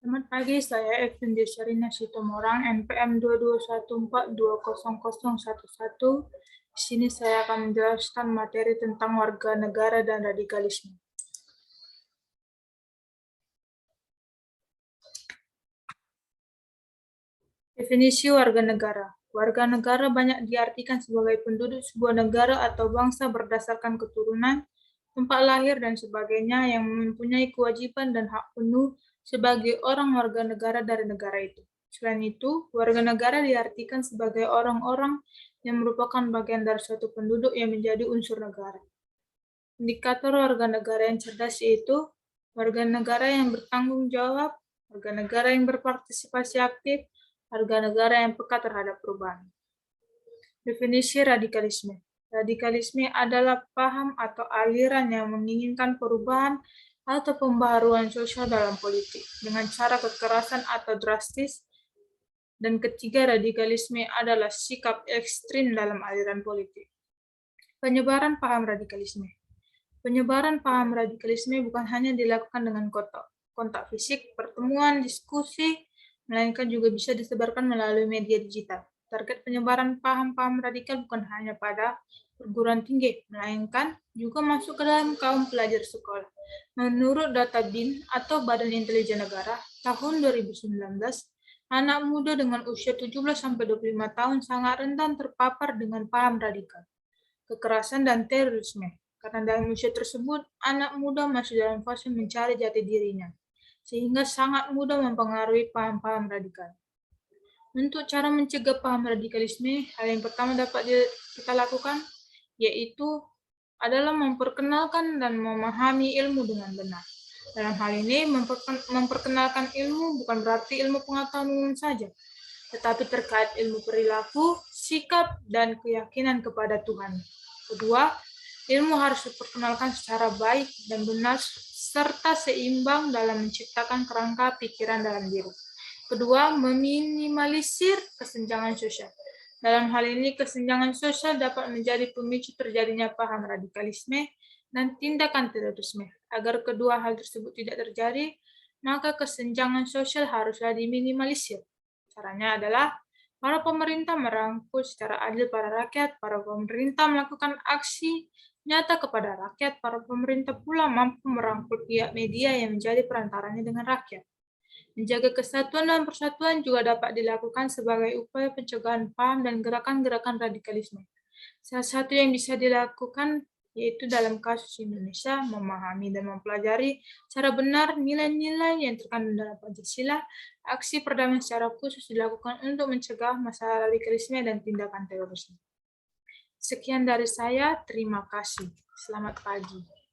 Selamat pagi, saya Effendi Sherina Sitomorang, NPM 2214200011. Di sini saya akan menjelaskan materi tentang warga negara dan radikalisme. Definisi warga negara. Warga negara banyak diartikan sebagai penduduk sebuah negara atau bangsa berdasarkan keturunan, tempat lahir, dan sebagainya yang mempunyai kewajiban dan hak penuh sebagai orang warga negara dari negara itu. Selain itu, warga negara diartikan sebagai orang-orang yang merupakan bagian dari suatu penduduk yang menjadi unsur negara. Indikator warga negara yang cerdas yaitu warga negara yang bertanggung jawab, warga negara yang berpartisipasi aktif, warga negara yang peka terhadap perubahan. Definisi radikalisme. Radikalisme adalah paham atau aliran yang menginginkan perubahan atau pembaharuan sosial dalam politik dengan cara kekerasan atau drastis. Dan ketiga, radikalisme adalah sikap ekstrim dalam aliran politik. Penyebaran paham radikalisme. Penyebaran paham radikalisme bukan hanya dilakukan dengan kontak fisik, pertemuan, diskusi, melainkan juga bisa disebarkan melalui media digital. Target penyebaran paham-paham radikal bukan hanya pada perguruan tinggi, melainkan juga masuk ke dalam kaum pelajar sekolah. Menurut data BIN atau Badan Intelijen Negara, tahun 2019, anak muda dengan usia 17-25 tahun sangat rentan terpapar dengan paham radikal, kekerasan, dan terorisme. Karena dalam usia tersebut, anak muda masih dalam fase mencari jati dirinya, sehingga sangat mudah mempengaruhi paham-paham radikal. Untuk cara mencegah paham radikalisme, hal yang pertama dapat kita lakukan yaitu adalah memperkenalkan dan memahami ilmu dengan benar. Dalam hal ini, memperkenalkan ilmu bukan berarti ilmu pengetahuan umum saja, tetapi terkait ilmu perilaku, sikap, dan keyakinan kepada Tuhan. Kedua, ilmu harus diperkenalkan secara baik dan benar serta seimbang dalam menciptakan kerangka pikiran dalam diri. Kedua, meminimalisir kesenjangan sosial. Dalam hal ini, kesenjangan sosial dapat menjadi pemicu terjadinya paham radikalisme dan tindakan terorisme. Agar kedua hal tersebut tidak terjadi, maka kesenjangan sosial haruslah diminimalisir. Caranya adalah para pemerintah merangkul secara adil para rakyat, para pemerintah melakukan aksi nyata kepada rakyat, para pemerintah pula mampu merangkul pihak media yang menjadi perantaranya dengan rakyat. Menjaga kesatuan dan persatuan juga dapat dilakukan sebagai upaya pencegahan paham dan gerakan-gerakan radikalisme. Salah satu yang bisa dilakukan yaitu dalam kasus Indonesia, memahami dan mempelajari secara benar nilai-nilai yang terkandung dalam Pancasila. Aksi perdamaian secara khusus dilakukan untuk mencegah masalah radikalisme dan tindakan terorisme. Sekian dari saya, terima kasih. Selamat pagi.